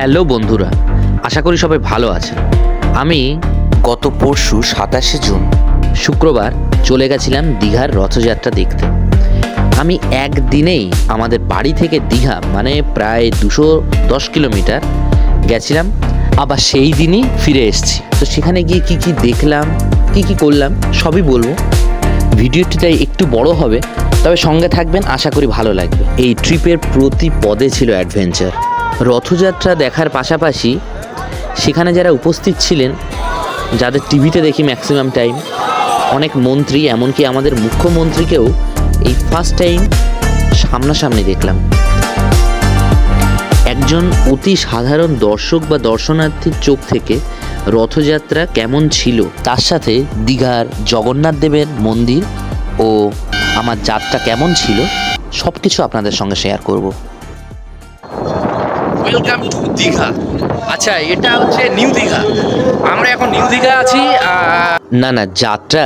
Hello বন্ধুরা, আশা করি সবাই ভালো আছেন। আমি গত পরশু 27শে জুন শুক্রবার চলে গেছিলাম দীঘার রথযাত্রা দেখতে। আমি একদিনেই আমাদের বাড়ি থেকে দীঘা মানে প্রায় 210 কিলোমিটার গেছিলাম, আবার সেই দিনই ফিরে এসেছি। তো সেখানে গিয়ে কি কি দেখলাম, কি কি করলাম সবই বলবো। ভিডিওটি তাই একটু বড় হবে, তবে সঙ্গে থাকবেন, আশা করি ভালো লাগবে। এই ট্রিপের প্রতি পদে ছিল অ্যাডভেঞ্চার। রথযাত্রা দেখার পাশাপাশি সেখানে যারা উপস্থিত ছিলেন, যাদের টিভিতে দেখি ম্যাক্সিমাম টাইম, অনেক মন্ত্রী, এমনকি আমাদের মুখ্যমন্ত্রীকেও এই ফার্স্ট টাইম সামনাসামনি দেখলাম। একজন অতি সাধারণ দর্শক বা দর্শনার্থীর চোখ থেকে রথযাত্রা কেমন ছিল, তার সাথে দীঘার জগন্নাথ দেবের মন্দির ও আমার যাত্রা কেমন ছিল সব কিছু আপনাদের সঙ্গে শেয়ার করব। Welcome to Digha. আচ্ছা, এটা হচ্ছে নিউ দীঘা। আমরা এখন নিউ দীঘা আছি। না, যাত্রা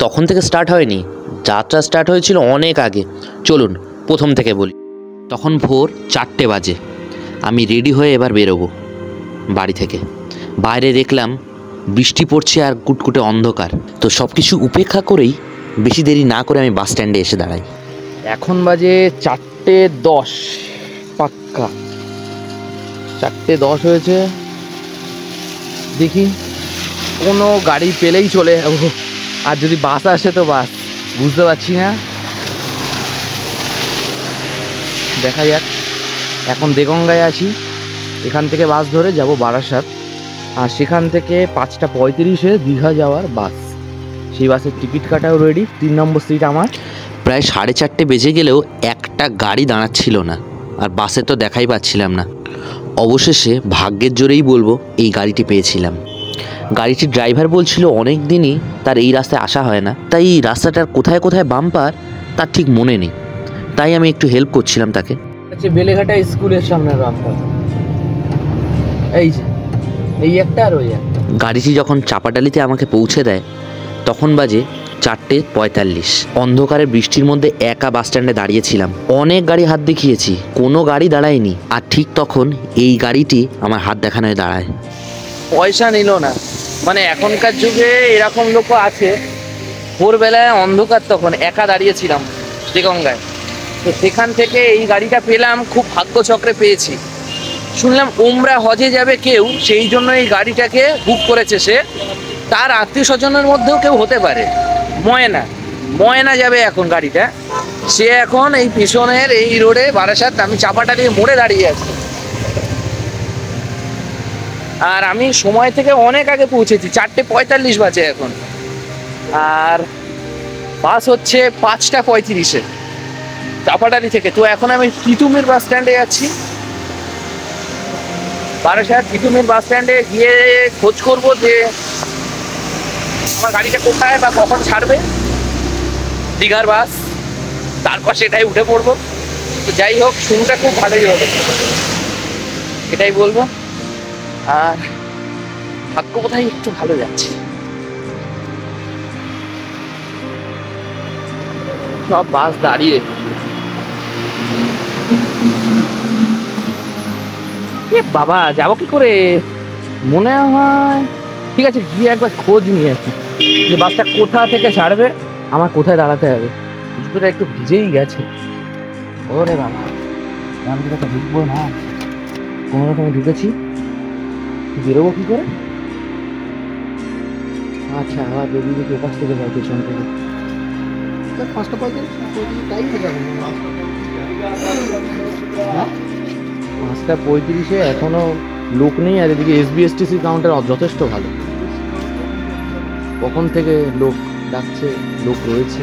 তখন থেকে স্টার্ট হয়নি, যাত্রা স্টার্ট হয়েছিল অনেক আগে। চলুন প্রথম থেকে বলি। তখন ভোর 4টে বাজে। আমি রেডি হয়ে এবার বেরোবো বাড়ি থেকে। বাইরে দেখলাম বৃষ্টি পড়ছে আর কুটকুটে অন্ধকার। তো সব কিছু উপেক্ষা করেই বেশি দেরি না করে আমি বাস স্ট্যান্ডে এসে দাঁড়াই। এখন বাজে 4:10 পাক্কা। 4:10 হয়েছে। দেখি কোনো গাড়ি পেলেই চলে যাবো, আর যদি বাস আসে তো বাস, বুঝতে পারছি না, দেখা যাক। এখন দেগঙ্গায় আছি, এখান থেকে বাস ধরে যাব বারাসাত, আর সেখান থেকে 5:35-এ দীঘা যাওয়ার বাস। সেই বাসের টিকিট কাটাও রেডি। 3 নম্বর সিট আমার। প্রায় 4:30 বেজে গেলেও একটা গাড়ি দাঁড়াচ্ছিল না, আর বাসে তো দেখাই পাচ্ছিলাম না। অবশেষে ভাগ্যের জোরেই বলবো এই গাড়িটি পেয়েছিলাম। গাড়িটির ড্রাইভার বলছিল অনেক দিনই তার এই রাস্তায় আসা হয় না, তাই এই রাস্তাটার কোথায় কোথায় বাম্পার তার ঠিক মনে নেই। তাই আমি একটু হেল্প করছিলাম তাকে। আচ্ছা, বেলেঘাটা স্কুলের সামনের রাস্তা এই যে, এই একটা আর ওই একটা। গাড়িটি যখন চাপাডালিতে আমাকে পৌঁছে দেয় তখন বাজে 4:45। অন্ধকারে বৃষ্টির মধ্যে একা বাস স্ট্যান্ডে দাঁড়িয়েছিলাম। অনেক গাড়ি হাত দেখিয়েছি, কোনো গাড়ি দাঁড়ায়নি। আর ঠিক তখন এই গাড়িটি আমার হাত দেখানোয় দাঁড়ায়। পয়সা নিল না, মানে এখনকার যুগে এরকম লোকও আছে। ভোরবেলায় অন্ধকার, তখন একা দাঁড়িয়েছিলাম দেগঙ্গায়। তো সেখান থেকে এই গাড়িটা পেলাম, খুব ভাগ্যচক্রে পেয়েছি। শুনলাম উমরা হজে যাবে কেউ, সেই জন্য এই গাড়িটাকে বুক করেছে সে। তার আত্মীয় স্বজনের মধ্যেও কেউ হতে পারে। ময়না যাবে এখন গাড়িটা। সে এখন এই পিছনের এই রোডে বারাসাত, আমি চাপাটালি মোড়ে দাঁড়িয়ে আছি। আর আমি সময় থেকে অনেক আগে পৌঁছেছি, 4:45 বাজে এখন। আর বাস হচ্ছে 5:35-এ চাপাটালি থেকে। তো এখন আমি তিতুমির বাস স্ট্যান্ডে যাচ্ছি। বারাসাত তিতুমির বাস স্ট্যান্ডে গিয়ে খোঁজ করবো যে আমার গাড়িটা কোথায় বা কখন ছাড়বে দীঘার বাস, তারপর সেটাই উঠে পড়বো। তো যাই হোক, শুরুটা খুব ভালোই হবে, এটাই বলবো। আর ভাগ্য বোধহয় একটু ভালো যাচ্ছে। সব বাস দাঁড়িয়ে। বাবা, যাবো কি করে? মনে হয় ঠিক আছে, গিয়ে একবার খোঁজ নিয়ে আসি যে বাসটা কোথা থেকে ছাড়বে, আমার কোথায় দাঁড়াতে হবে। জুতোটা একটু ভিজেই গেছে। ওরে বাবা, আমি তো ঢুকবো না, কোনো রকমে ঢুকেছি, বেরোবো কি করে? আচ্ছা, আবার বেরিয়ে দেখি ওপাশ থেকে যাই, পেছন থেকে। 5:35 এখনো লোক নেই। আর এদিকে SBSTC কাউন্টার যথেষ্ট ভালো, কখন থেকে লোক ডাকছে, লোক রয়েছে।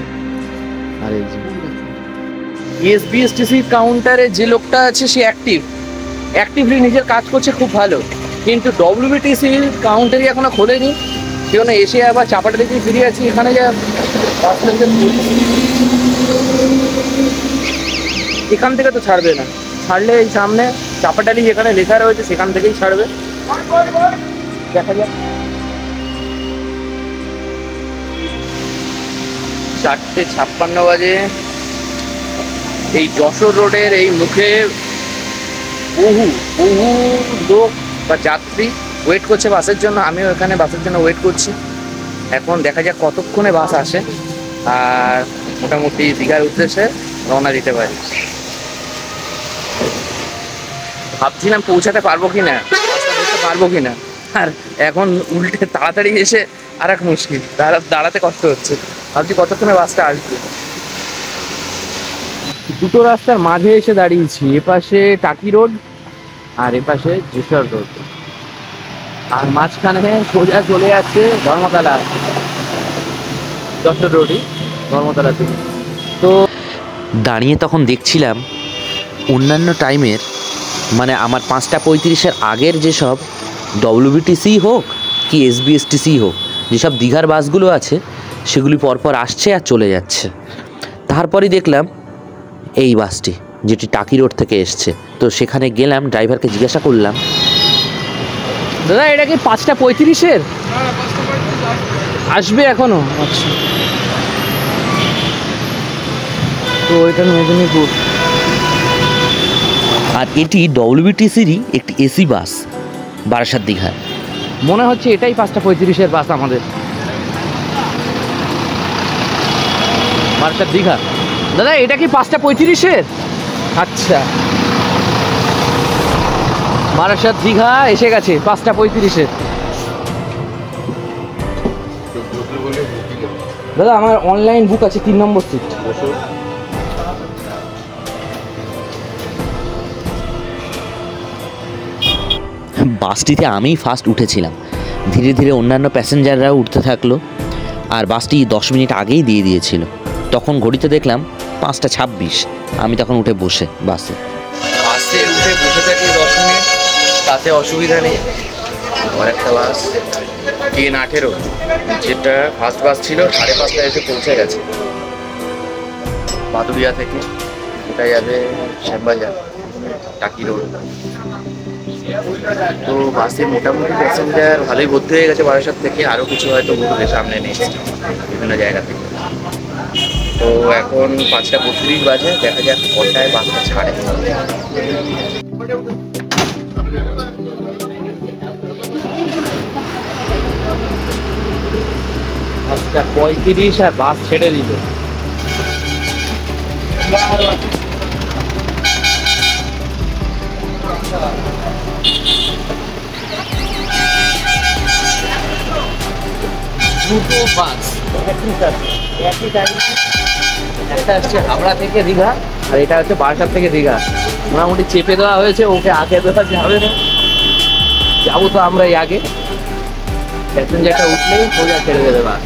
আর এই যে SBSTC কাউন্টারে যে লোকটা আছে সে অ্যাক্টিভলি নিজের কাজ করছে, খুব ভালো। কিন্তু WBTC কাউন্টারই এখনো খোলেনি, সেজন্য এসে আবার চাপাটা থেকে ফিরে আছি। এখানে যা এখান থেকে তো ছাড়বে না, ছাড়লে এই সামনে চাপাটালি যেখানে লেখা রয়েছে সেখান থেকেই ছাড়বে। দেখা যাক। 4:56 বাজে। এই যশোর রোডের এই মুখে বহু বহু লোক বা যাত্রী ওয়েট করছে বাসের জন্য, আমিও এখানে বাসের জন্য ওয়েট করছি। এখন দেখা যাক কতক্ষণে বাস আসে, আর মোটামুটি দীঘার উদ্দেশ্যে রওনা দিতে পারি। ভাবছিলাম পৌঁছাতে পারবো কি না, ধরতে পারবো কি না, আর এখন উল্টে তাড়াতাড়ি এসে আর এক মুশকিল, দাঁড়াতে কষ্ট হচ্ছে। ভাবছি কতক্ষণে বাসটা আসবে। দুটো রাস্তার মাঝে এসে দাঁড়িয়েছি, এপাশে টাকি রোড আর এপাশে যেশর রোড, আর মাঝখানে সোজা চলে যাচ্ছে ধর্মতলা, যশোর রোডই ধর্মতলা থেকে। তো দাঁড়িয়ে তখন দেখছিলাম অন্যান্য টাইমের, মানে আমার 5:35-এর আগের যেসব ডব্লিউবিটিসি হোক কি এসবিএসটিসি হোক, যেসব দীঘার বাসগুলো আছে সেগুলি পরপর আসছে আর চলে যাচ্ছে। তারপরই দেখলাম এই বাসটি, যেটি টাকি রোড থেকে এসছে। তো সেখানে গেলাম, ড্রাইভারকে জিজ্ঞাসা করলাম, দাদা এটা কি 5:35-এর আসবে এখনো? আচ্ছা, তো এটা মেদিনীপুর। আর এটি ডব্লিউবিটিসিরই একটি এসি বাস, বারাসাত দীঘার। মনে হচ্ছে এটাই 5:35-এর বাস আমাদের বারাসাত দীঘা। দাদা এটা কি 5:35-এর? আচ্ছা, বারাসাত দীঘা এসে গেছে 5:35-এর। দাদা আমার অনলাইন বুক আছে 3 নম্বর সিট। বাসটিতে আমিই ফার্স্ট উঠেছিলাম, ধীরে ধীরে অন্যান্য প্যাসেঞ্জাররাও উঠতে থাকলো, আর বাসটি 10 মিনিট আগেই দিয়ে দিয়েছিল। তখন ঘড়িতে দেখলাম 5:26, আমি তখন উঠে বসে বাসে উঠে বসে থাকি 10 মিনিট, তাতে অসুবিধা নেই। আর একটা বাস TN18, যেটা ফার্স্ট বাস ছিল 5:30 এসে পৌঁছে গেছে মাধুরিয়া থেকে। ওটা যাবে শ্যামবাজার, টাকি রোড। তো বাসে মোটামুটি প্যাসেঞ্জার ভালোই ভর্তি হয়ে গেছে বারাসাত থেকে, আরও কিছু হয়তো ঘুরবে সামনে নেক্সট বিভিন্ন জায়গা থেকে। তো এখন 5:32 বাজে, দেখা যাক কটায় বাসটা ছাড়ে। 5:35 আর বাস ছেড়ে দিল। দুটো বাস একই টাইম, একটা হচ্ছে হাওড়া থেকে দীঘা আর এটা হচ্ছে বারাসাত থেকে দীঘা। মোটামুটি চেপে দেওয়া হয়েছে, ওকে আগে দেওয়া যাবে না, যাবো তো আমরাই আগে। প্যাসেঞ্জারটা উঠলেই সোজা ছেড়ে দেবে বাস।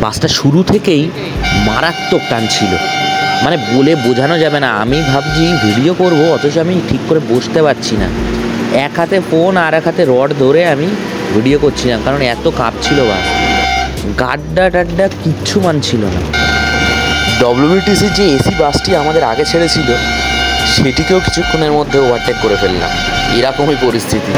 বাসটা শুরু থেকেই মারাত্মক টান ছিল, মানে বলে বোঝানো যাবে না। আমি ভাবছি ভিডিও করব, অথচ আমি ঠিক করে বসতে পারছি না। এক হাতে ফোন আর এক হাতে রড ধরে আমি ভিডিও করছিলাম, কারণ এত কাঁপছিল বাস। গাড্ডা টাড্ডা কিচ্ছু মানছিল না। ডব্লিউবিটিসির যে এসি বাসটি আমাদের আগে ছেড়েছিল, সেটিকেও কিছুক্ষণের মধ্যে ওভারটেক করে ফেললাম। এরকমই পরিস্থিতি।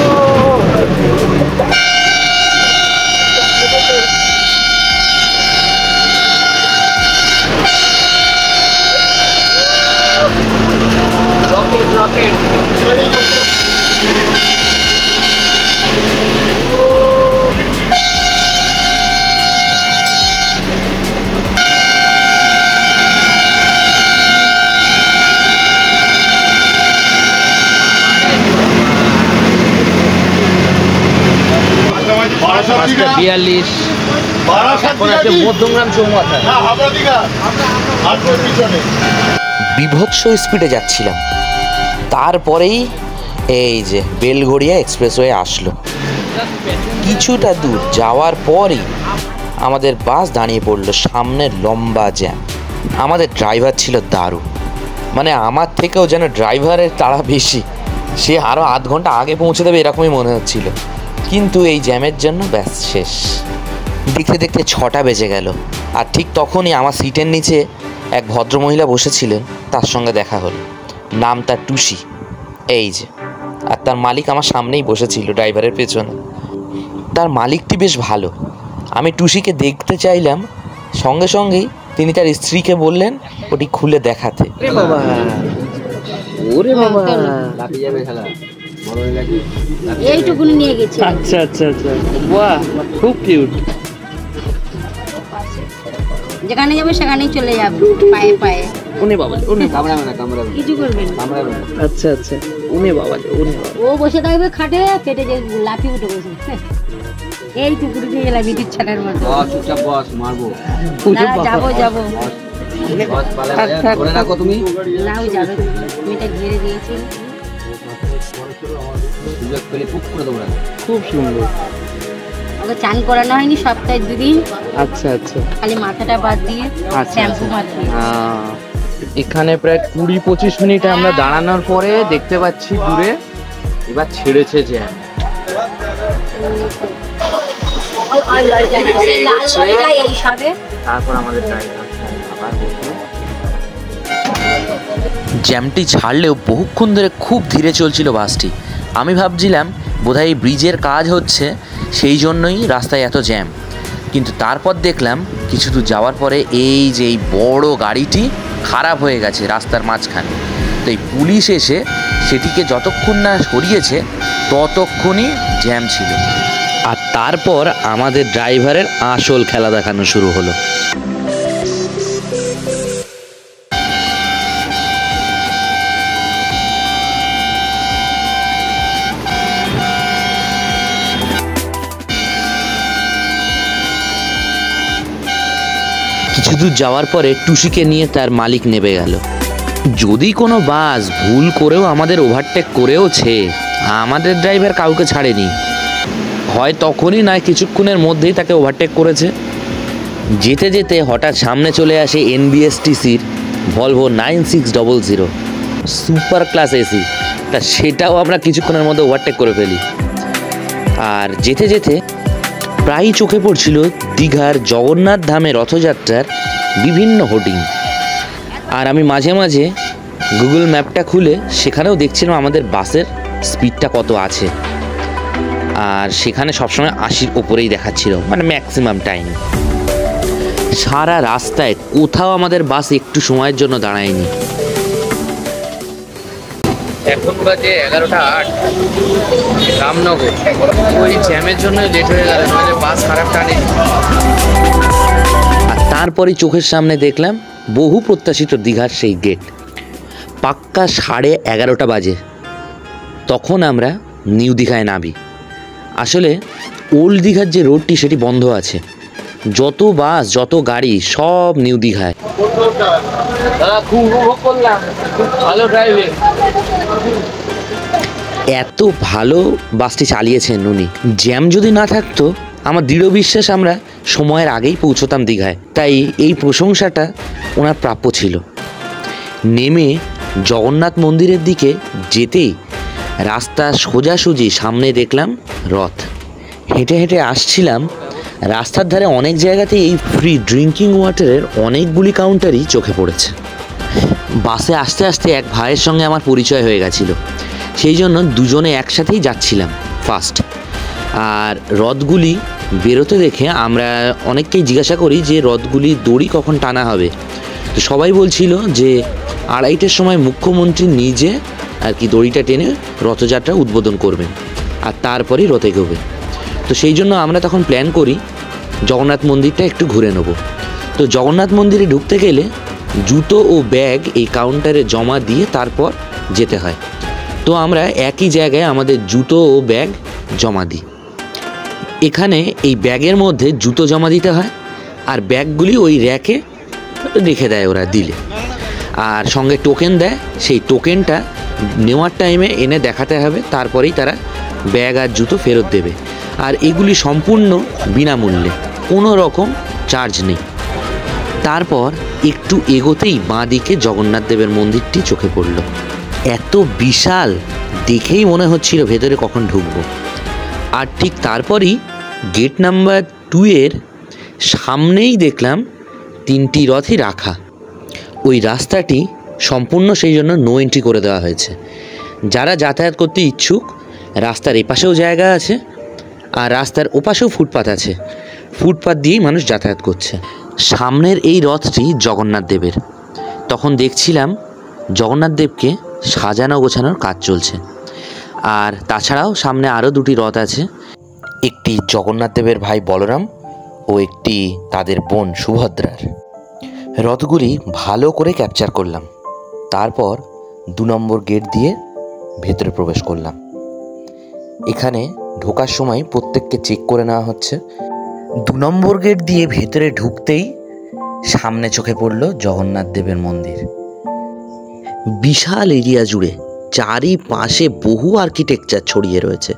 বিভৎস স্পিডে যাচ্ছিলাম, তারপরেই এই যে বেলঘড়িয়া এক্সপ্রেসওয়ে আসলো। কিছুটা দূর যাওয়ার পরই আমাদের বাস দাঁড়িয়ে পড়লো, সামনে লম্বা জ্যাম। আমাদের ড্রাইভার ছিল দারুণ, মানে আমার থেকেও যেন ড্রাইভারের তাড়া বেশি, সে আরও আধ ঘন্টা আগে পৌঁছে দেবে এরকমই মনে হচ্ছিল। কিন্তু এই জ্যামের জন্য ব্যাস শেষ। দেখতে দেখতে 6টা বেজে গেল, আর ঠিক তখনই আমার সিটের নিচে এক ভদ্রমহিলা বসেছিলেন, তার সঙ্গে দেখা হলো। নাম তার টুসি, এই যে। আর তার মালিক আমার সামনেই বসেছিল, ড্রাইভারের পেছনে। তার মালিকটি বেশ ভালো। আমি টুসিকে দেখতে চাইলাম, সঙ্গে সঙ্গেই তিনি তার স্ত্রীকে বললেন ওটি খুলে দেখাতে। ওরে বাবা, এইটুকুনি নিয়ে গেছে। আচ্ছা আচ্ছা আচ্ছা, বাহ, খুব কিউট। যেখানে যাবে সেখানেই চলে যাবে পায়ে পায়ে। উনি বাবা, উনি কিছু করবেন না। আচ্ছা আচ্ছা, উনি বাবা, উনি বাবা। ও বসে থাকবে খাটে, পেটে যে লাফি উঠে বসে এইটুকুনি নিয়ে গেলাম ইঁদুর ছানার মতো। না, যাবো যাবো। নাও যাবে, মেয়েটা ঘিরে দিয়েছি। খুব সুন্দর। ওকে চান করানো হয়নি সপ্তাহে 2 দিন, আচ্ছা আচ্ছা খালি মাথাটা বাদ দিয়ে আচ্ছা, শ্যাম্পু মাখিয়ে। এখানে প্রায় 20-25 মিনিট আমরা দাঁড়ানোর পরে দেখতে পাচ্ছি দূরে এবার ছেড়েছে জ্যাম। তারপর আমাদের জ্যামটি ছাড়লেও বহুক্ষণ ধরে খুব ধীরে চলছিল বাসটি। আমি ভাবছিলাম বোধহয় এই ব্রিজের কাজ হচ্ছে, সেই জন্যই রাস্তায় এত জ্যাম। কিন্তু তারপর দেখলাম কিছু দূর যাওয়ার পরে এই যে এই বড় গাড়িটি খারাপ হয়ে গেছে রাস্তার মাঝখানে। তো এই পুলিশ এসে সেটিকে যতক্ষণ না সরিয়েছে ততক্ষণই জ্যাম ছিল। আর তারপর আমাদের ড্রাইভারের আসল খেলা দেখানো শুরু হলো। কিছু দূর যাওয়ার পরে টুসিকে নিয়ে তার মালিক নেমে গেল। যদি কোনো বাস ভুল করেও আমাদের ওভারটেক করেওছে, আমাদের ড্রাইভার কাউকে ছাড়েনি। হয় তখনই নয় কিছুক্ষণের মধ্যেই তাকে ওভারটেক করেছে। যেতে যেতে হঠাৎ সামনে চলে আসে NBSTCর ভলভো 9600 সুপার ক্লাস এসি। তা সেটাও আমরা কিছুক্ষণের মধ্যে ওভারটেক করে ফেলি। আর যেতে যেতে প্রায়ই চোখে পড়ছিল দীঘার জগন্নাথ ধামে রথযাত্রার বিভিন্ন হোর্ডিং। আর আমি মাঝে মাঝে গুগল ম্যাপটা খুলে সেখানেও দেখছিলাম আমাদের বাসের স্পিডটা কত আছে। আর সেখানে সবসময় 80-র ওপরেই দেখাচ্ছিল, মানে ম্যাক্সিমাম টাইম। সারা রাস্তায় কোথাও আমাদের বাস একটু সময়ের জন্য দাঁড়ায়নি। এখন বাজে 11:08 রামনগর। ওই জ্যামের জন্য লেট হয়ে গেল, মানে বাস খারাপ টানে। আর তারপরে চোখের সামনে দেখলাম বহু প্রত্যাশিত দীঘার সেই গেট। পাক্কা 11:30 বাজে। তখন আমরা নিউ দীঘায় নামি। আসলে ওল্ড দীঘার যে রোডটি সেটি বন্ধ আছে। যত বাস যত গাড়ি সব নিউ দীঘায়। দাদা খুব উপভোগ করলাম, খুব ভালো ড্রাইভিং। এত ভালো বাসটি চালিয়েছেন উনি। জ্যাম যদি না থাকতো আমার দৃঢ় বিশ্বাস আমরা সময়ের আগেই পৌঁছতাম দীঘায়। তাই এই প্রশংসাটা ওনার প্রাপ্য ছিল। নেমে জগন্নাথ মন্দিরের দিকে যেতেই রাস্তা সোজাসুজি সামনে দেখলাম রথ। হেঁটে হেঁটে আসছিলাম, রাস্তার ধারে অনেক জায়গাতেই এই ফ্রি ড্রিঙ্কিং ওয়াটারের অনেকগুলি কাউন্টারই চোখে পড়েছে। বাসে আসতে আসতে এক ভাইয়ের সঙ্গে আমার পরিচয় হয়ে গেছিল, সেই জন্য দুজনে একসাথেই যাচ্ছিলাম ফার্স্ট। আর রথগুলি বেরোতে দেখে আমরা অনেককেই জিজ্ঞাসা করি যে রথগুলি দড়ি কখন টানা হবে। তো সবাই বলছিল যে 2:30-টের সময় মুখ্যমন্ত্রী নিজে আর কি দড়িটা টেনে রথযাত্রা উদ্বোধন করবেন, আর তারপরেই রথে এগোবে। তো সেই জন্য আমরা তখন প্ল্যান করি জগন্নাথ মন্দিরটা একটু ঘুরে নেব। তো জগন্নাথ মন্দিরে ঢুকতে গেলে জুতো ও ব্যাগ এই কাউন্টারে জমা দিয়ে তারপর যেতে হয়। তো আমরা একই জায়গায় আমাদের জুতো ও ব্যাগ জমা দিই। এখানে এই ব্যাগের মধ্যে জুতো জমা দিতে হয়, আর ব্যাগগুলি ওই র্যাকে রেখে দেয় ওরা দিলে। আর সঙ্গে টোকেন দেয়, সেই টোকেনটা নেওয়ার টাইমে এনে দেখাতে হবে, তারপরেই তারা ব্যাগ আর জুতো ফেরত দেবে। আর এগুলি সম্পূর্ণ বিনামূল্যে, কোনো রকম চার্জ নেই। তারপর একটু এগোতেই বাঁ দিকে জগন্নাথ দেবের মন্দিরটি চোখে পড়ল। এত বিশাল, দেখেই মনে হচ্ছিল ভেতরে কখন ঢুকবো। আর ঠিক তারপরই গেট নাম্বার 2 এর সামনেই দেখলাম 3টি রথই রাখা। ওই রাস্তাটি সম্পূর্ণ সেই জন্য নো এন্ট্রি করে দেওয়া হয়েছে। যারা যাতায়াত করতে ইচ্ছুক রাস্তার এপাশেও জায়গা আছে, আর রাস্তার ওপাশেও ফুটপাত আছে, ফুটপাত দিয়েই মানুষ যাতায়াত করছে। সামনের এই রথটি জগন্নাথ দেবের। তখন দেখছিলাম জগন্নাথ দেবকে সাজানো গোছানোর কাজ চলছে। আর তাছাড়াও সামনে আরও দুটি রথ আছে, একটি জগন্নাথ দেবের ভাই বলরাম ও একটি তাদের বোন সুভদ্রার। রথগুলি ভালো করে ক্যাপচার করলাম। তারপর 2 নম্বর গেট দিয়ে ভেতরে প্রবেশ করলাম। এখানে ঢোকার সময় প্রত্যেককে চেক করে নেওয়া হচ্ছে। 2 নম্বর গেট দিয়ে ভেতরে ঢুকতেই সামনে চোখে পড়ল জগন্নাথ দেবের মন্দির। বিশাল এরিয়া জুড়ে চারিপাশে বহু আর্কিটেকচার ছড়িয়ে রয়েছে,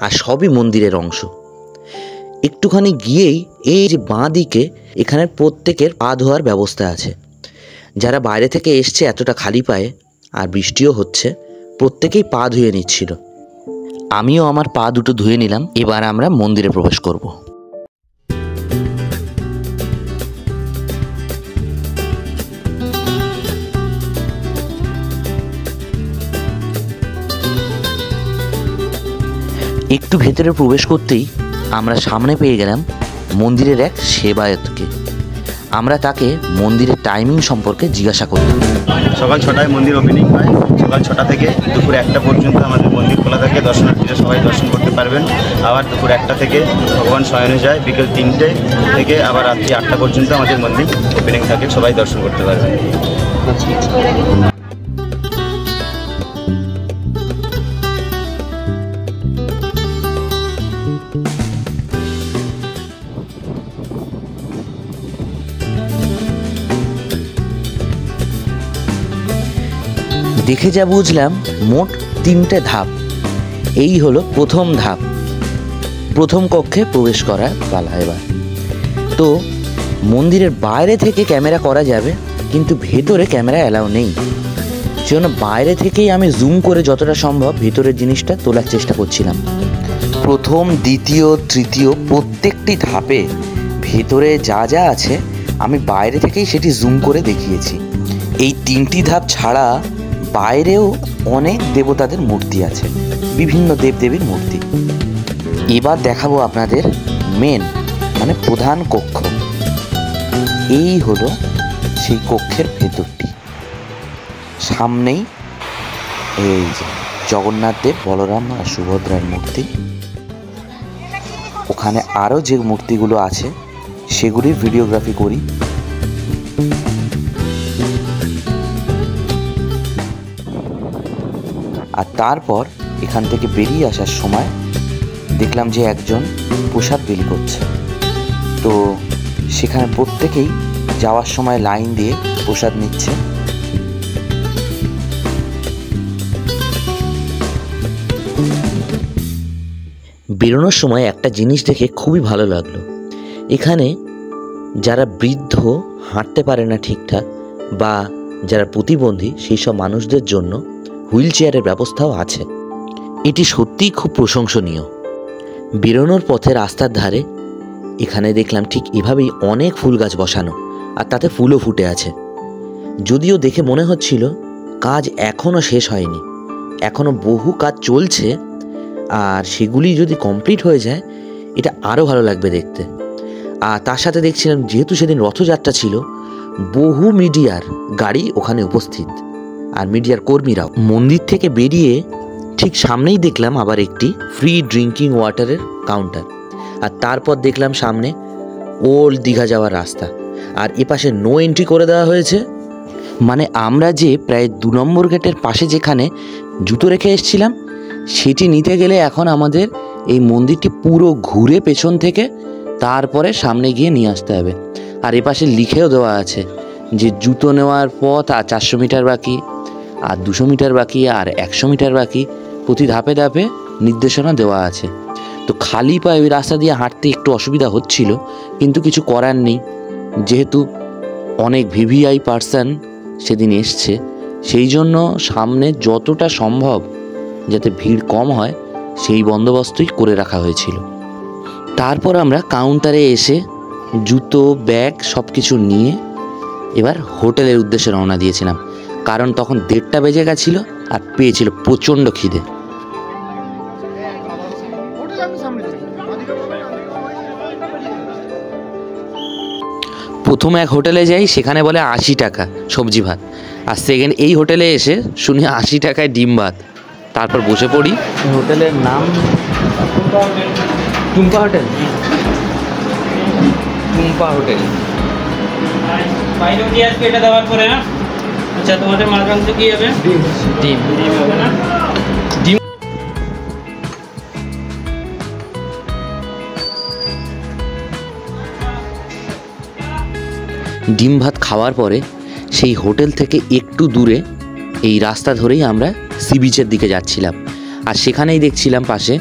আর সবই মন্দিরের অংশ। একটুখানি গিয়েই এই যে বাঁ দিকে এখানে প্রত্যেকের পা ধোয়ার ব্যবস্থা আছে। যারা বাইরে থেকে এসছে এতটা খালি পায়ে, আর বৃষ্টিও হচ্ছে, প্রত্যেকেই পা ধুয়ে নিচ্ছিল। আমিও আমার পা দুটো ধুয়ে নিলাম। এবার আমরা মন্দিরে প্রবেশ করব। একটু ভেতরে প্রবেশ করতেই আমরা সামনে পেয়ে গেলাম মন্দিরের এক সেবায়তকে। আমরা তাকে মন্দিরের টাইমিং সম্পর্কে জিজ্ঞাসা করলাম। সকাল 6টায় মন্দির ওপেনিং হয়। সকাল 6টা থেকে দুপুর 1টা পর্যন্ত আমাদের মন্দির খোলা থাকে। দর্শনার্থীরা সবাই দর্শন করতে পারবেন। আবার দুপুর 1টা থেকে ভগবান শয়নে যায়। বিকেল 3টে থেকে আবার রাত্রি 8টা পর্যন্ত আমাদের মন্দির ওপেনিং থাকে, সবাই দর্শন করতে পারবেন। দেখে যা বুঝলাম মোট 3টে ধাপ। এই হলো প্রথম ধাপ, প্রথম কক্ষে প্রবেশ করার পালা। এবার তো মন্দিরের বাইরে থেকে ক্যামেরা করা যাবে, কিন্তু ভেতরে ক্যামেরা অ্যালাউ নেই। সেজন্য বাইরে থেকেই আমি জুম করে যতটা সম্ভব ভেতরের জিনিসটা তোলার চেষ্টা করছিলাম। প্রথম, দ্বিতীয়, তৃতীয় প্রত্যেকটি ধাপে ভেতরে যা যা আছে আমি বাইরে থেকেই সেটি জুম করে দেখিয়েছি। এই 3টি ধাপ ছাড়া বাইরেও অনেক দেবতাদের মূর্তি আছে, বিভিন্ন দেবদেবীর মূর্তি। এবার দেখাবো আপনাদের মেন মানে প্রধান কক্ষ। এই হলো সেই কক্ষের ভেতরটি। সামনেই এই যে জগন্নাথ দেব, বলরাম আর সুভদ্রার মূর্তি। ওখানে আরও যে মূর্তিগুলো আছে সেগুলির ভিডিওগ্রাফি করি। আর তারপর এখান থেকে বেরিয়ে আসার সময় দেখলাম যে একজন প্রসাদ বিলি করছে। তো সেখানে প্রত্যেকেই যাওয়ার সময় লাইন দিয়ে প্রসাদ নিচ্ছে। বেরোনোর সময় একটা জিনিস দেখে খুবই ভালো লাগলো। এখানে যারা বৃদ্ধ, হাঁটতে পারে না ঠিকঠাক, বা যারা প্রতিবন্ধী, সেই সব মানুষদের জন্য হুইল চেয়ারের ব্যবস্থাও আছে। এটি সত্যিই খুব প্রশংসনীয়। বেরোনোর পথে রাস্তার ধারে এখানে দেখলাম ঠিক এভাবেই অনেক ফুল গাছ বসানো, আর তাতে ফুলও ফুটে আছে। যদিও দেখে মনে হচ্ছিল কাজ এখনও শেষ হয়নি, এখনও বহু কাজ চলছে, আর সেগুলি যদি কমপ্লিট হয়ে যায় এটা আরও ভালো লাগবে দেখতে। আর তার সাথে দেখছিলাম যেহেতু সেদিন রথযাত্রা ছিল, বহু মিডিয়ার গাড়ি ওখানে উপস্থিত, আর মিডিয়ার কর্মীরাও। মন্দির থেকে বেরিয়ে ঠিক সামনেই দেখলাম আবার একটি ফ্রি ড্রিঙ্কিং ওয়াটারের কাউন্টার, আর তারপর দেখলাম সামনে ওল্ড দীঘা যাওয়ার রাস্তা, আর এপাশে নো এন্ট্রি করে দেওয়া হয়েছে। মানে আমরা যে প্রায় 2 নম্বর গেটের পাশে যেখানে জুতো রেখে এসেছিলাম, সেটি নিতে গেলে এখন আমাদের এই মন্দিরটি পুরো ঘুরে পেছন থেকে তারপরে সামনে গিয়ে নিয়ে আসতে হবে। আর এপাশে লিখেও দেওয়া আছে যে জুতো নেওয়ার পথ আর 400 মিটার বাকি, আর 200 মিটার বাকি, আর 100 মিটার বাকি। প্রতি ধাপে ধাপে নির্দেশনা দেওয়া আছে। তো খালি পায়ে ওই রাস্তা দিয়ে হাঁটতে একটু অসুবিধা হচ্ছিল, কিন্তু কিছু করার নেই। যেহেতু অনেক ভিভিআই পার্সন সেদিন এসছে, সেই জন্য সামনে যতটা সম্ভব যাতে ভিড় কম হয় সেই বন্দোবস্তই করে রাখা হয়েছিল। তারপর আমরা কাউন্টারে এসে জুতো, ব্যাগ সব কিছু নিয়ে এবার হোটেলের উদ্দেশ্যে রওনা দিয়েছিলাম, কারণ তখন 1:30 বেজে গেছিলো আর পেয়েছিল প্রচণ্ড খিদে। প্রথম এক হোটেলে যাই, সেখানে বলে 80 টাকা সবজি ভাত, আর সেকেন্ড এই হোটেলে এসে শুনি 80 টাকায় ডিম ভাত। তারপর বসে পড়ি। হোটেলের নাম টুম্পা হোটেল। টুম্পা হোটেল। বাইরেও কি আজকে এটা দেওয়ার পরে না? আচ্ছা, তোমাদের মাছ মাংস কি হবে? ডিম হবে না? ডিম ভাত খাওয়ার পরে সেই হোটেল থেকে একটু দূরে এই রাস্তা ধরেই আমরা সি বিচের দিকে যাচ্ছিলাম, আর সেখানেই দেখছিলাম পাশে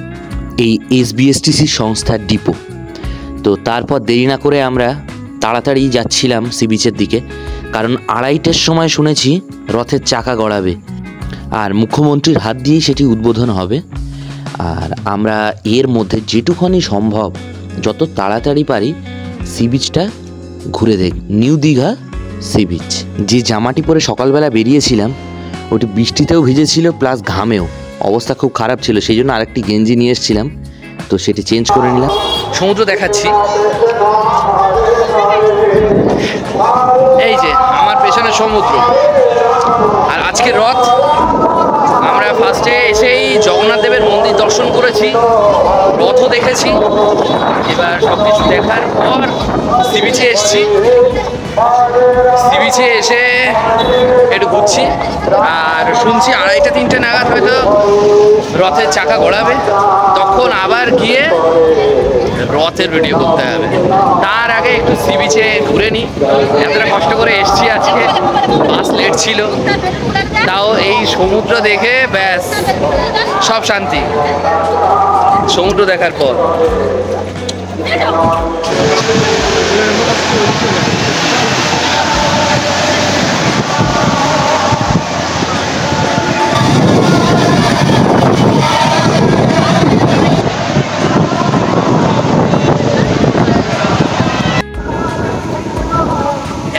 এই SBSTC সংস্থার ডিপো। তো তারপর দেরি না করে আমরা তাড়াতাড়ি যাচ্ছিলাম সি বিচের দিকে, কারণ 2:30টার সময় শুনেছি রথের চাকা গড়াবে আর মুখ্যমন্ত্রীর হাত দিয়েই সেটি উদ্বোধন হবে। আর আমরা এর মধ্যে যেটুখানি সম্ভব যত তাড়াতাড়ি পারি সি বিচটা ঘুরে দেখ। New Digha sea beach. যে জামাটি পরে সকালবেলা বেরিয়েছিলাম ওটি বৃষ্টিতেও ভিজেছিল প্লাস ঘামেও, অবস্থা খুব খারাপ ছিল, সেই জন্য আরেকটি গেঞ্জি নিয়ে এসেছিলাম, তো সেটি চেঞ্জ করে নিলাম। সমুদ্র দেখাচ্ছি, এই যে আমার পেছনে সমুদ্র, আর আজকে রথ। আমরা ফার্স্টে এসেই জগন্নাথ দেবের মন্দির দর্শন করেছি, রথও দেখেছি। এবার সব কিছু দেখার পর সি বিচে এসেছি। সি বিচে এসে একটু ঘুরছি, আর শুনছি 2:30-3টে নাগাদ হয়তো রথের চাকা গড়াবে, তখন আবার গিয়ে রথের ভিডিও করতে হবে। তার আগে একটু সি বিচে ঘুরে নিই। এতটা কষ্ট করে এসছি, আজকে বাস লেট ছিল, তাও এই সমুদ্র দেখে ব্যাস সব শান্তি। সমুদ্র দেখার পর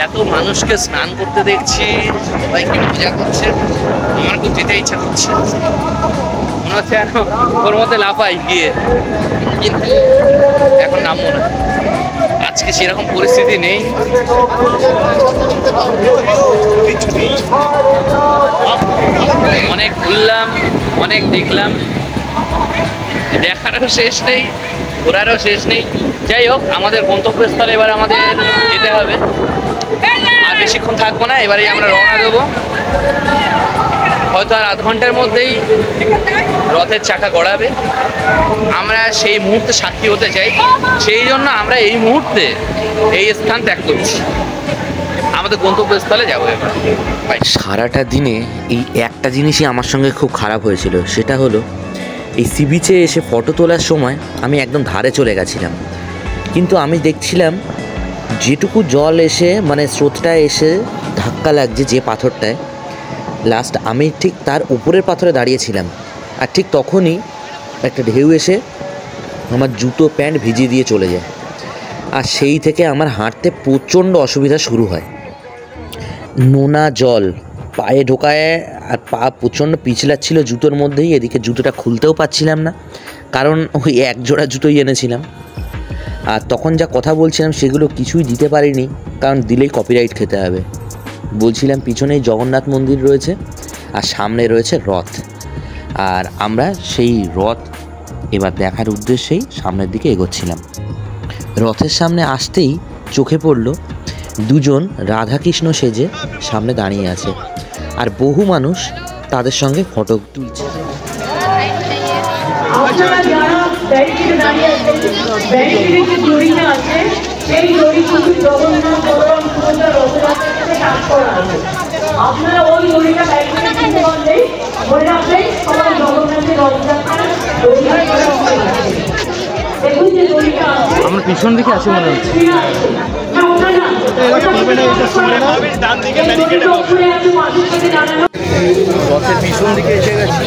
এত মানুষকে স্নান করতে দেখছি, সবাইকে পূজা করছে, আমার খুব যেতে ইচ্ছা করছে, মনে হচ্ছে ওর মধ্যে লাফাই গিয়ে, কিন্তু এখন নামবো না, আজকে সেরকম পরিস্থিতি নেই। অনেক ঘুরলাম, অনেক দেখলাম, দেখারও শেষ নেই, ঘোরারও শেষ নেই। যাই হোক, আমাদের গন্তব্যস্থলে এবার আমাদের যেতে হবে, আর বেশিক্ষণ থাকবো না, এবারে আমরা রওনা দেবো। হয়তো আর আধ ঘন্টার মধ্যেই রথের চাকা গড়াবে। আমরা সেই মুহূর্তে সাক্ষী হতে চাই, সেই জন্য আমরা এই মুহূর্তে এই স্থান ত্যাগ করছি, আমাদের গন্তব্যস্থলে যাবো এবার। সারাটা দিনে এই একটা জিনিসই আমার সঙ্গে খুব খারাপ হয়েছিল, সেটা হলো এই সি বিচে এসে ফটো তোলার সময় আমি একদম ধারে চলে গেছিলাম, কিন্তু আমি দেখছিলাম যেটুকু জল এসে মানে স্রোতটা এসে ধাক্কা লাগছে যে পাথরটায়, লাস্ট আমি ঠিক তার উপরের পাথরে দাঁড়িয়েছিলাম, আর ঠিক তখনই একটা ঢেউ এসে আমার জুতো প্যান্ট ভিজিয়ে দিয়ে চলে যায়, আর সেই থেকে আমার হাঁটতে প্রচণ্ড অসুবিধা শুরু হয়। নোনা জল পায়ে ঢোকায় আর পা প্রচণ্ড পিছলাচ্ছিল জুতোর মধ্যেই, এদিকে জুতোটা খুলতেও পারছিলাম না, কারণ ওই এক জোড়া জুতোই এনেছিলাম। আর তখন যা কথা বলছিলাম সেগুলো কিছুই দিতে পারিনি, কারণ দিলেই কপিরাইট খেতে হবে। বলছিলাম পিছনেই জগন্নাথ মন্দির রয়েছে আর সামনে রয়েছে রথ, আর আমরা সেই রথ এবার দেখার উদ্দেশ্যেই সামনের দিকে এগোচ্ছিলাম। রথের সামনে আসতেই চোখে পড়ল দুজন রাধাকৃষ্ণ সেজে সামনে দাঁড়িয়ে আছে, আর বহু মানুষ তাদের সঙ্গে ফটো তুলছে। আপনারা যারা ব্যারিকেডে দাঁড়িয়ে আছেন, ব্যারিকেডে যে দড়িটা আছে সেই দড়ি কিন্তু জগন্নাথ বলরাম সুভদ্রা রথযাত্রার সাথে কাজ করা আছে। আপনারা ওই দড়িটা ব্যারিকেডে কিনতে পারলেই মনে রাখবেন সবাই জগন্নাথের রথযাত্রার দড়িটা দেখুন যে দড়িটা আছে, আমরা পিছন দিকে আছি মনে হচ্ছে। রথের পিছন দিকে এসে গেছি।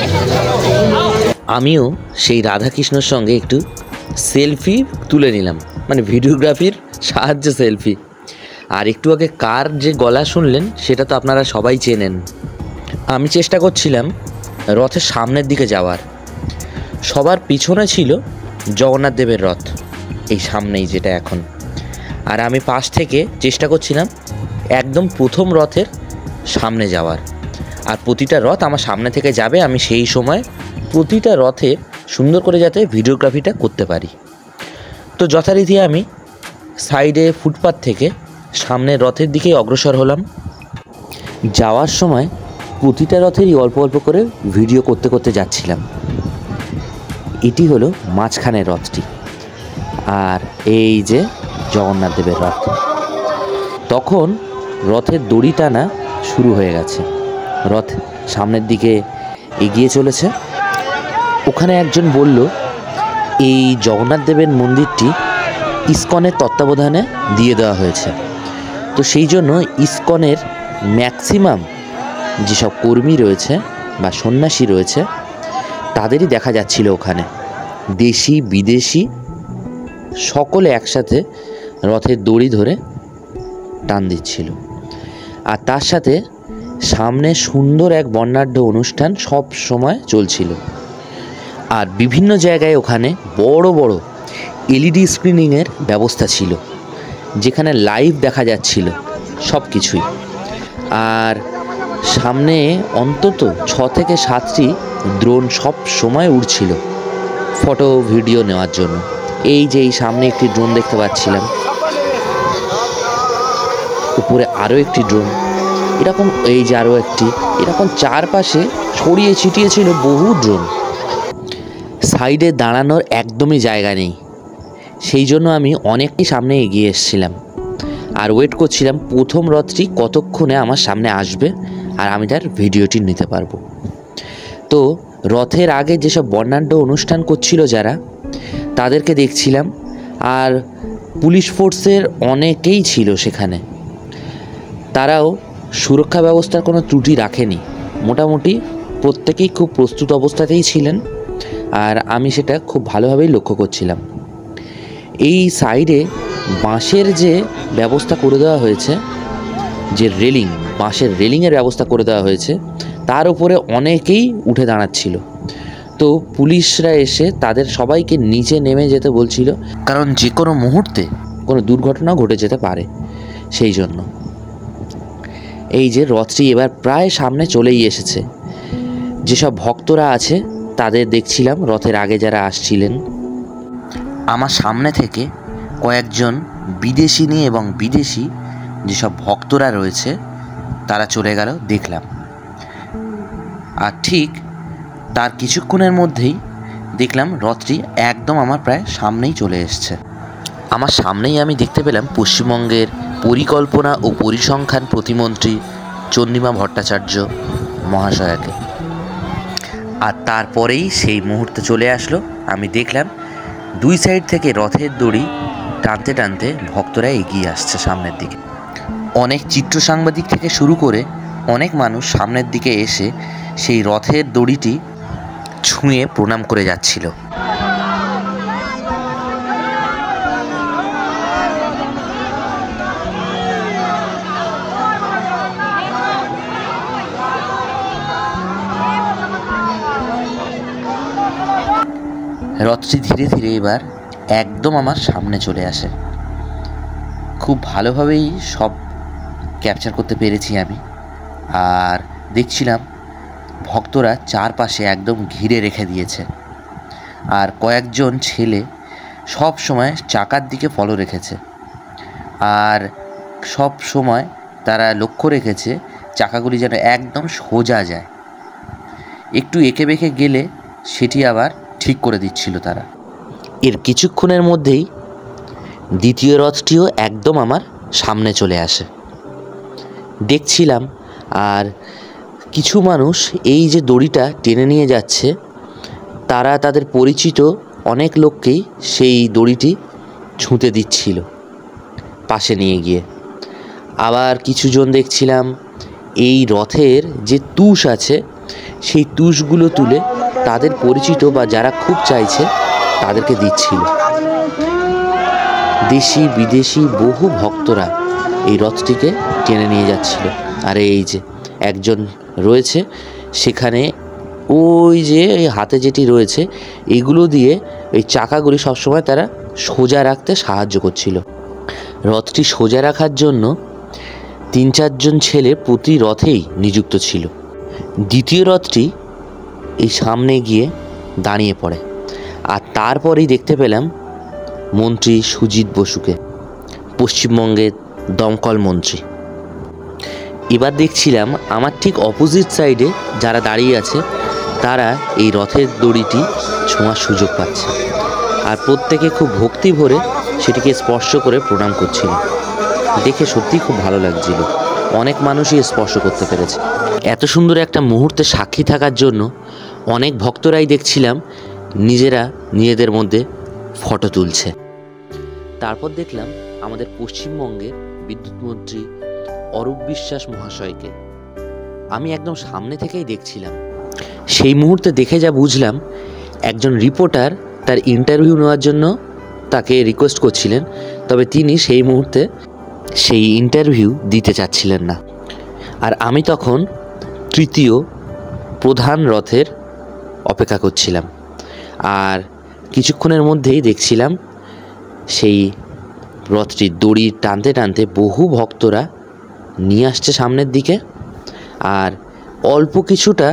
আমিও সেই রাধাকৃষ্ণর সঙ্গে একটু সেলফি তুলে নিলাম, মানে ভিডিওগ্রাফির সাহায্যে সেলফি। আর একটু আগে কার যে গলা শুনলেন সেটা তো আপনারা সবাই চেনেন। আমি চেষ্টা করছিলাম রথের সামনের দিকে যাওয়ার, সবার পিছনে ছিল জগন্নাথ দেবের রথ, এই সামনেই যেটা এখন, আর আমি পাশ থেকে চেষ্টা করছিলাম একদম প্রথম রথের সামনে যাওয়ার। আর প্রতিটা রথ আমার সামনে থেকে যাবে, আমি সেই সময় প্রতিটা রথে সুন্দর করে যাতে ভিডিওগ্রাফিটা করতে পারি। তো যথারীতি আমি সাইডে ফুটপাথ থেকে সামনের রথের দিকে অগ্রসর হলাম। যাওয়ার সময় প্রতিটা রথেরই অল্প অল্প করে ভিডিও করতে করতে যাচ্ছিলাম। এটি হলো মাঝখানের রথটি, আর এই যে জগন্নাথ দেবের রথ। তখন রথের দড়ি টানা শুরু হয়ে গেছে, রথ সামনের দিকে এগিয়ে চলেছে। ওখানে একজন বলল এই জগন্নাথ দেবের মন্দিরটি ইসকনের তত্ত্বাবধানে দিয়ে দেওয়া হয়েছে। তো সেই জন্য ইসকনের ম্যাক্সিমাম যেসব কর্মী রয়েছে বা সন্ন্যাসী রয়েছে তাদেরই দেখা যাচ্ছিল ওখানে, দেশি বিদেশি সকলে একসাথে রথের দড়ি ধরে টান দিচ্ছিল। আর তার সাথে সামনে সুন্দর এক বর্ণাঢ্য অনুষ্ঠান সব সময় চলছিল। আর বিভিন্ন জায়গায় ওখানে বড় বড় এলইডি স্ক্রিনিংয়ের ব্যবস্থা ছিল, যেখানে লাইভ দেখা যাচ্ছিল সব কিছুই। আর সামনে অন্তত 6 থেকে 7টি ড্রোন সব সময় উড়ছিল ফটো ভিডিও নেওয়ার জন্য। এই যে এই সামনে একটি ড্রোন দেখতে পাচ্ছিলাম, উপরে আরও একটি ড্রোন, এরকম এই যে আরও একটি, এরকম চারপাশে ছড়িয়ে ছিটিয়ে ছিল বহু ড্রোন। সাইডে দাঁড়ানোর একদমই জায়গা নেই, সেই জন্য আমি অনেকটি সামনে এগিয়ে এসেছিলাম আর ওয়েট করছিলাম প্রথম রথটি কতক্ষণে আমার সামনে আসবে আর আমি তার ভিডিওটি নিতে পারবো। তো রথের আগে যেসব বর্ণাঢ্য অনুষ্ঠান করছিল যারা, তাদেরকে দেখছিলাম। আর পুলিশ ফোর্সের অনেকেই ছিল সেখানে, তারাও সুরক্ষা ব্যবস্থার কোনো ত্রুটি রাখেনি, মোটামুটি প্রত্যেকেই খুব প্রস্তুত অবস্থাতেই ছিলেন। আর আমি সেটা খুব ভালোভাবেই লক্ষ্য করছিলাম। এই সাইডে বাঁশের যে ব্যবস্থা করে দেওয়া হয়েছে, যে রেলিং, বাঁশের রেলিংয়ের ব্যবস্থা করে দেওয়া হয়েছে, তার উপরে অনেকেই উঠে দাঁড়াচ্ছিল। তো পুলিশরা এসে তাদের সবাইকে নিচে নেমে যেতে বলছিল, কারণ যে কোনো মুহূর্তে কোনো দুর্ঘটনা ঘটে যেতে পারে। সেই জন্য এই যে রথটি এবার প্রায় সামনে চলেই এসেছে। যেসব ভক্তরা আছে তাদের দেখছিলাম রথের আগে যারা আসছিলেন। আমার সামনে থেকে কয়েকজন বিদেশিনী এবং বিদেশি যেসব ভক্তরা রয়েছে তারা চলে গেল দেখলাম। আর ঠিক তার কিছুক্ষণের মধ্যেই দেখলাম রথটি একদম আমার প্রায় সামনেই চলে এসছে। আমার সামনেই আমি দেখতে পেলাম পশ্চিমবঙ্গের পরিকল্পনা ও পরিসংখ্যান প্রতিমন্ত্রী চন্দ্রিমা ভট্টাচার্য মহাশয়াকে। আর তারপরেই সেই মুহূর্তে চলে আসলো, আমি দেখলাম দুই সাইড থেকে রথের দড়ি টানতে টানতে ভক্তরা এগিয়ে আসছে সামনের দিকে। অনেক চিত্র সাংবাদিক থেকে শুরু করে অনেক মানুষ সামনের দিকে এসে সেই রথের দড়িটি ছুঁয়ে প্রণাম করে যাচ্ছিল। রথটি ধীরে ধীরে এবার একদম আমার সামনে চলে আসে। খুব ভালোভাবেই সব ক্যাপচার করতে পেরেছি আমি। আর দেখছিলাম ভক্তরা চারপাশে একদম ঘিরে রেখে দিয়েছে। আর কয়েকজন ছেলে সব সময় চাকার দিকে ফলো রেখেছে। আর সব সময় তারা লক্ষ্য রেখেছে চাকাগুলি যেন একদম সোজা যায়, একটু এঁকে বেঁকে গেলে সেটি আবার ঠিক করে দিচ্ছিল তারা। এর কিছুক্ষণের মধ্যেই দ্বিতীয় রথটিও একদম আমার সামনে চলে আসে। দেখছিলাম আর কিছু মানুষ এই যে দড়িটা টেনে নিয়ে যাচ্ছে, তারা তাদের পরিচিত অনেক লোককেই সেই দড়িটি ছুঁতে দিচ্ছিল পাশে নিয়ে গিয়ে। আবার কিছুজন দেখছিলাম এই রথের যে তুষ আছে সেই তুষগুলো তুলে তাদের পরিচিত বা যারা খুব চাইছে তাদেরকে দিচ্ছিল। দেশি বিদেশি বহু ভক্তরা এই রথটিকে টেনে নিয়ে যাচ্ছিল। আর এই যে একজন রয়েছে সেখানে, ওই যে হাতে যেটি রয়েছে এগুলো দিয়ে এই চাকাগুলি সবসময় তারা সোজা রাখতে সাহায্য করছিল। রথটি সোজা রাখার জন্য 3-4 জন ছেলে প্রতি রথেই নিযুক্ত ছিল। দ্বিতীয় রথটি এই সামনে গিয়ে দাঁড়িয়ে পড়ে, আর তারপরেই দেখতে পেলাম মন্ত্রী সুজিত বসুকে, পশ্চিমবঙ্গের দমকল মন্ত্রী। এবার দেখছিলাম আমার ঠিক অপোজিট সাইডে যারা দাঁড়িয়ে আছে তারা এই রথের দড়িটি ছোঁয়ার সুযোগ পাচ্ছে, আর প্রত্যেকে খুব ভক্তি ভরে সেটিকে স্পর্শ করে প্রণাম করছিল। দেখে সত্যি খুব ভালো লাগছিল, অনেক মানুষই স্পর্শ করতে পেরেছে। এত সুন্দর একটা মুহূর্তে সাক্ষী থাকার জন্য অনেক ভক্তরাই দেখছিলাম নিজেদের মধ্যে ফটো তুলছে। তারপর দেখলাম আমাদের পশ্চিমবঙ্গের বিদ্যুৎ মন্ত্রী অরূপ বিশ্বাস মহাশয়কে আমি একদম সামনে থেকেই দেখছিলাম। সেই মুহূর্তে দেখে যা বুঝলাম, একজন রিপোর্টার তার ইন্টারভিউ নেওয়ার জন্য তাকে রিকোয়েস্ট করছিলেন, তবে তিনি সেই মুহূর্তে সেই ইন্টারভিউ দিতে চাচ্ছিলেন না। আর আমি তখন তৃতীয় প্রধান রথের অপেক্ষা করছিলাম, আর কিছুক্ষণের মধ্যেই দেখছিলাম সেই রথটির দড়ি টানতে টানতে বহু ভক্তরা নিয়ে আসছে সামনের দিকে, আর অল্প কিছুটা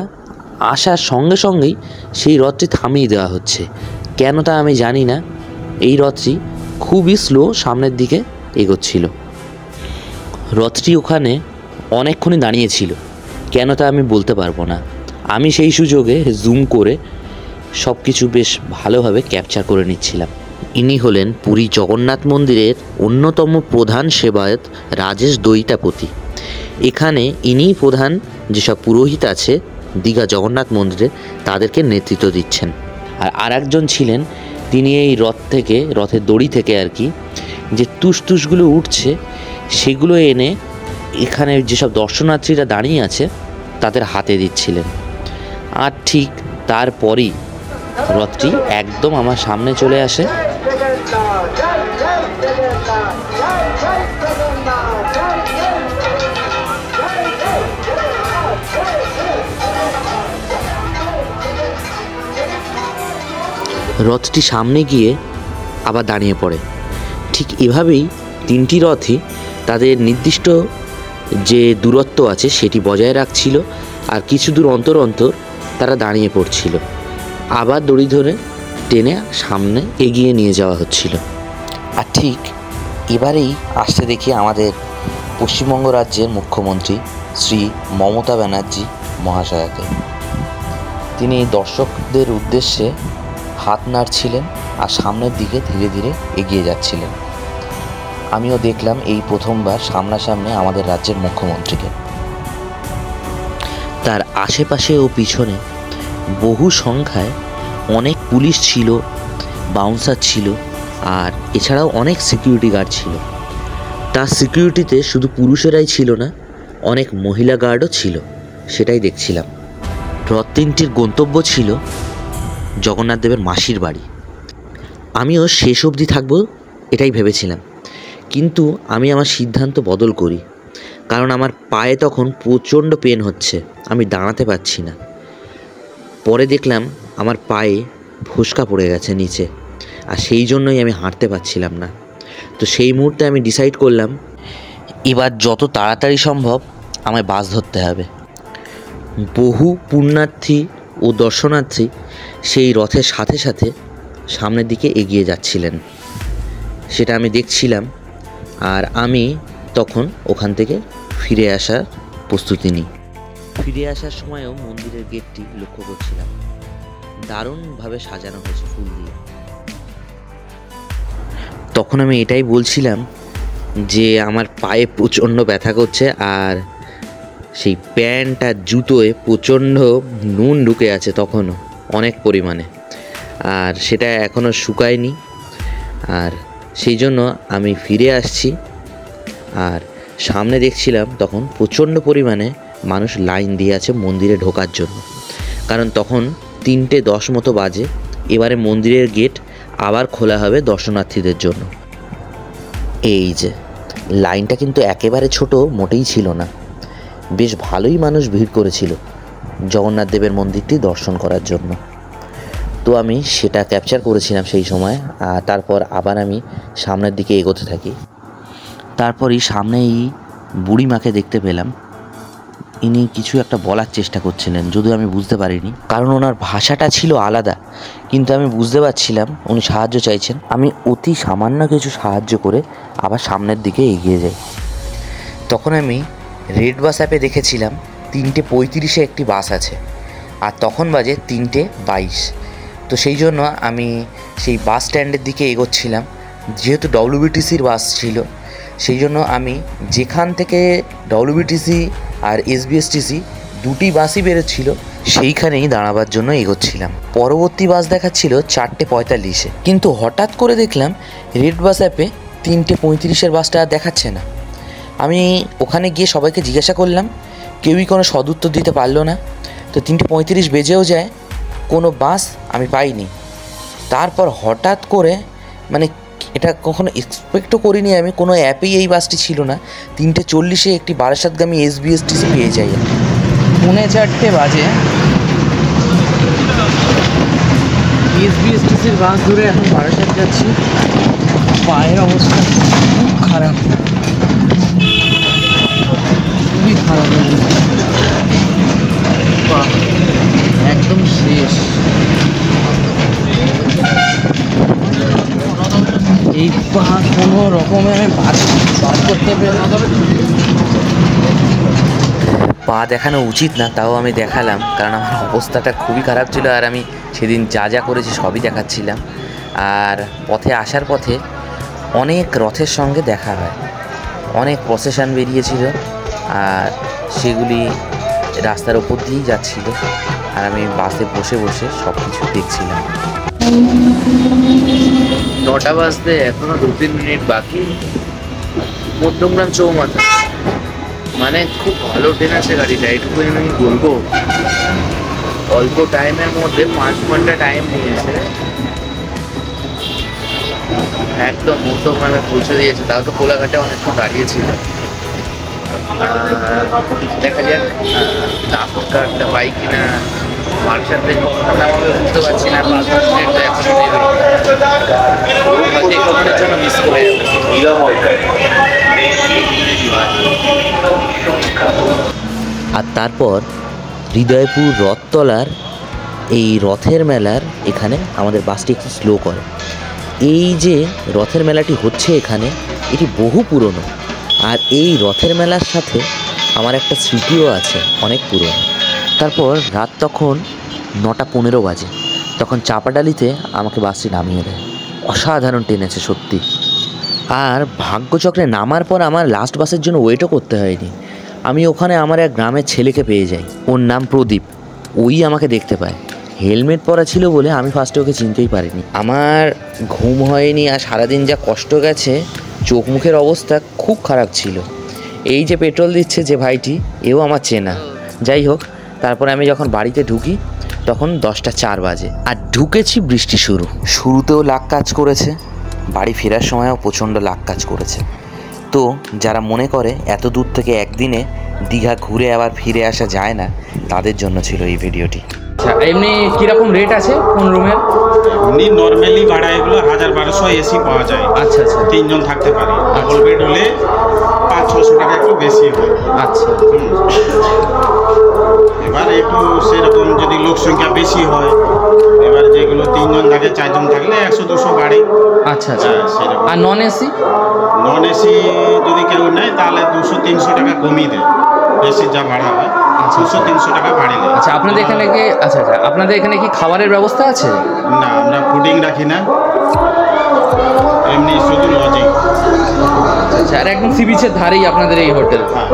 আসার সঙ্গে সঙ্গেই সেই রথটি থামিয়ে দেওয়া হচ্ছে। কেন তা আমি জানি না, এই রথটি খুবই স্লো সামনের দিকে এগোচ্ছিল। রথটি ওখানে অনেকক্ষণই দাঁড়িয়েছিল, কেন তা আমি বলতে পারবো না। আমি সেই সুযোগে জুম করে সব কিছু বেশ ভালোভাবে ক্যাপচার করে নিচ্ছিলাম। ইনি হলেন পুরী জগন্নাথ মন্দিরের অন্যতম প্রধান সেবায়ত রাজেশ দৈতাপতি। এখানে ইনিই প্রধান যেসব পুরোহিত আছে দীঘা জগন্নাথ মন্দিরে, তাদেরকে নেতৃত্ব দিচ্ছেন। আর একজন ছিলেন, তিনি এই রথের দড়ি থেকে আর কি যে তুষগুলো উঠছে সেগুলো এনে এখানে যেসব দর্শনার্থীরা দাঁড়িয়ে আছে তাদের হাতে দিচ্ছিলেন। আর ঠিক তারপরই রথটি একদম আমার সামনে চলে আসে। রথটি সামনে গিয়ে আবার দাঁড়িয়ে পড়ে। ঠিক এভাবেই 3টি রথই তাদের নির্দিষ্ট যে দূরত্ব আছে সেটি বজায় রাখছিল, আর কিছু দূর অন্তর অন্তর তারা দাঁড়িয়ে পড়ছিল। আবার দড়ি ধরে টেনে সামনে এগিয়ে নিয়ে যাওয়া হচ্ছিল। আর ঠিক এবারেই আসতে দেখি আমাদের পশ্চিমবঙ্গ রাজ্যের মুখ্যমন্ত্রী শ্রী মমতা ব্যানার্জি মহাশয়াকে। তিনি দর্শকদের উদ্দেশ্যে হাত নাড়ছিলেন আর সামনের দিকে ধীরে ধীরে এগিয়ে যাচ্ছিলেন। আমিও দেখলাম এই প্রথমবার সামনাসামনি আমাদের রাজ্যের মুখ্যমন্ত্রীকে। তার আশেপাশে ও পিছনে বহু সংখ্যায় অনেক পুলিশ ছিল, বাউন্সার ছিল, আর এছাড়াও অনেক সিকিউরিটি গার্ড ছিল। তার সিকিউরিটিতে শুধু পুরুষেরাই ছিল না, অনেক মহিলা গার্ডও ছিল, সেটাই দেখছিলাম। রথ 3টির গন্তব্য ছিল জগন্নাথ দেবের মাসির বাড়ি। আমিও শেষ অবধি থাকবো এটাই ভেবেছিলাম, কিন্তু আমি আমার সিদ্ধান্ত বদল করি, কারণ আমার পায়ে তখন প্রচণ্ড পেন হচ্ছে, আমি দাঁড়াতে পারছি না। পরে দেখলাম আমার পায়ে ফোস্কা পড়ে গেছে নিচে, আর সেই জন্যই আমি হাঁটতে পারছিলাম না। তো সেই মুহূর্তে আমি ডিসাইড করলাম এবার যত তাড়াতাড়ি সম্ভব আমায় বাস ধরতে হবে। বহু পুণ্যার্থী ও দর্শনার্থী সেই রথের সাথে সাথে সামনের দিকে এগিয়ে যাচ্ছিলেন, সেটা আমি দেখছিলাম। আর আমি তখন ওখান থেকে ফিরে আসার প্রস্তুতি নিই। ফিরে আসার সময়ও মন্দিরের গেটটি লক্ষ্য করছিলাম, দারুণভাবে সাজানো হয়েছে ফুল দিয়ে। তখন আমি এটাই বলছিলাম যে আমার পায়ে প্রচণ্ড ব্যথা করছে, আর সেই প্যান্ট আর জুতোয় প্রচণ্ড নুন ঢুকে আছে তখনও অনেক পরিমাণে, আর সেটা এখনও শুকায়নি। আর সেই জন্য আমি ফিরে আসছি, আর সামনে দেখছিলাম তখন প্রচণ্ড পরিমাণে মানুষ লাইন দিয়ে আছে মন্দিরে ঢোকার জন্য, কারণ তখন 3:10 মতো বাজে। এবারে মন্দিরের গেট আবার খোলা হবে দর্শনার্থীদের জন্য। এই যে লাইনটা কিন্তু একেবারে ছোট মোটেই ছিল না, বেশ ভালোই মানুষ ভিড় করেছিল জগন্নাথ দেবের মন্দিরটি দর্শন করার জন্য। তো আমি সেটা ক্যাপচার করেছিলাম সেই সময়, আর তারপর আবার আমি সামনের দিকে এগোতে থাকি। তারপরই সামনেই বুড়িমাকে দেখতে পেলাম। ইনি কিছু একটা বলার চেষ্টা করছিলেন, যদিও আমি বুঝতে পারিনি, কারণ ওনার ভাষাটা ছিল আলাদা, কিন্তু আমি বুঝতে পারছিলাম উনি সাহায্য চাইছেন। আমি অতি সামান্য কিছু সাহায্য করে আবার সামনের দিকে এগিয়ে যাই। তখন আমি রেড বাস অ্যাপে দেখেছিলাম 3:35-এ একটি বাস আছে, আর তখন বাজে 3:22। তো সেই জন্য আমি সেই বাস স্ট্যান্ডের দিকে এগোচ্ছিলাম। যেহেতু ডব্লিউবিটিসির বাস ছিল, সেই জন্য আমি যেখান থেকে ডব্লিউবিটিসি আর এসবিএসটিসি দুটি বাসই বেরোচ্ছিল সেইখানেই দাঁড়াবার জন্য এগোচ্ছিলাম। পরবর্তী বাস দেখাচ্ছিল 4:45-এ, কিন্তু হঠাৎ করে দেখলাম রেড বাস অ্যাপে 3:35-এর বাসটা আর দেখাচ্ছে না। আমি ওখানে গিয়ে সবাইকে জিজ্ঞাসা করলাম, কেউই কোনো সদুত্তর দিতে পারলো না। তো 3:35 বেজেও যায়, কোনো বাস আমি পাইনি। তারপর হঠাৎ করে, মানে এটা কখনো এক্সপেক্টও করিনি আমি, কোনো অ্যাপেই এই বাসটি ছিল না। 3:40-এ একটি বারাসাতগামী এসবিএসটিসি পেয়ে যাই। 4:45 বাজে, এসবিএসটিসির বাস ধরে এখন বারাসাত যাচ্ছি। পায়ের অবস্থা খুব খারাপ, খুবই খারাপ, একদম শেষ। এই পা কোনো রকমে আমি বাস করতে পেলাম। পা দেখানো উচিত না, তাও আমি দেখালাম, কারণ আমার অবস্থাটা খুবই খারাপ ছিল। আর আমি সেদিন যা যা করেছি সবই দেখাচ্ছিলাম। আর পথে আসার পথে অনেক রথের সঙ্গে দেখা হয়, অনেক প্রসেশন বেরিয়েছিল, আর সেগুলি রাস্তার ওপর দিয়েই যাচ্ছিল। আর আমি বাসে বসে বসে সব কিছু দেখছিলাম। 9টা বাজতে এখনো 2-3 মিনিট বাকি। মধ্যমগ্রাম চৌমাথা, মানে খুব ভালো ট্রেন আছে গাড়িটা, এইটুকু আমি বলবো। অল্প টাইমের মধ্যে 5 ঘন্টা টাইম নিয়েছে, একদম মধ্যমগ্রামে পৌঁছে দিয়েছে। তাও তো কোলাঘাটে অনেকক্ষণ দাঁড়িয়েছিল। দেখা যাক তারপর একটা পাই কিনা। মার সাথে নামাবে বুঝতে পারছি না, 5 মিনিট তো এখন জন্য মিস করে আর তারপর হৃদয়পুর রথতলার এই রথের মেলার এখানে আমাদের বাসটি একটু স্লো করে। এই যে রথের মেলাটি হচ্ছে এখানে, এটি বহু পুরনো। আর এই রথের মেলার সাথে আমার একটা স্মৃতিও আছে, অনেক পুরনো। তারপর রাত তখন 9:15 বাজে, তখন চাপাডালিতে আমাকে বাসটি নামিয়ে দেয়। অসাধারণ টেনেছে সত্যি। আর ভাগ্যচক্রে নামার পর আমার লাস্ট বাসের জন্য ওয়েটও করতে হয়নি। আমি ওখানে আমার এক গ্রামের ছেলেকে পেয়ে যাই, ওর নাম প্রদীপ। ওই আমাকে দেখতে পায়। হেলমেট পরা ছিল বলে আমি ফার্স্টে ওকে চিনতেই পারিনি। আমার ঘুম হয়নি, আর সারাদিন যা কষ্ট গেছে, চোখ মুখের অবস্থা খুব খারাপ ছিল। এই যে পেট্রোল দিচ্ছে যে ভাইটি, এও আমার চেনা। যাই হোক, তারপরে আমি যখন বাড়িতে ঢুকি তখন 10:04 বাজে, আর ঢুকেছি বৃষ্টি শুরুতেও লাক কাজ করেছে, বাড়ি ফেরার সময়ও প্রচণ্ড লাক কাজ করেছে। তো যারা মনে করে এত দূর থেকে একদিনে দীঘা ঘুরে আবার ফিরে আসা যায় না, তাদের জন্য ছিল এই ভিডিওটি। আচ্ছা, এমনি কিরকম রেট আছে কোন রুমের? এমনি নর্মালি ভাড়া এগুলো 1000-1200 এসি পাওয়া যায়। আচ্ছা আচ্ছা, 3 জন থাকতে পারে। ডাবল বেড হলে 500-600 টাকা একটু বেশি হয়। আচ্ছা, এবার একটু সেরকম যদি লোক সংখ্যা বেশি হয়, এবার যেগুলো 3 জন থাকে, 4 জন থাকলে 100-200 বাড়ে। আচ্ছা আচ্ছা। সেরকম। আর নন এসি? নন এসি যদি কেউ নেয় তাহলে 200-300 টাকা কমিয়ে দেয়। এসির যা ভাড়া হয় 200-300 টাকা বাড়িয়ে দেয়। আচ্ছা, আপনাদের এখানে কি আপনাদের এখানে কি খাবারের ব্যবস্থা আছে? না, আমরা ফুডিং রাখি না, এমনি শুধু লজিং। আচ্ছা, আর একদম সি বিচের ধারেই আপনাদের এই হোটেল? হ্যাঁ।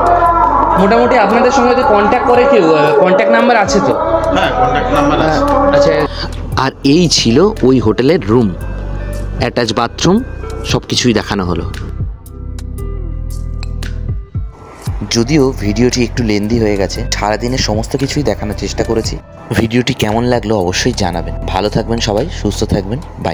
মোটামুটি আপনাদের সঙ্গে যদি কন্ট্যাক্ট করে কেউ, কন্ট্যাক্ট নাম্বার আছে তো? হ্যাঁ, কন্ট্যাক্ট নাম্বার আছে। আচ্ছা। আর এই ছিল ওই হোটেলের রুম, অ্যাটাচ বাথরুম, সব কিছুই দেখানো হলো। যদিও ভিডিওটি একটু লেন্দি হয়ে গেছে, সারাদিনের সমস্ত কিছুই দেখানোর চেষ্টা করেছি। ভিডিওটি কেমন লাগলো অবশ্যই জানাবেন। ভালো থাকবেন সবাই, সুস্থ থাকবেন, বাই।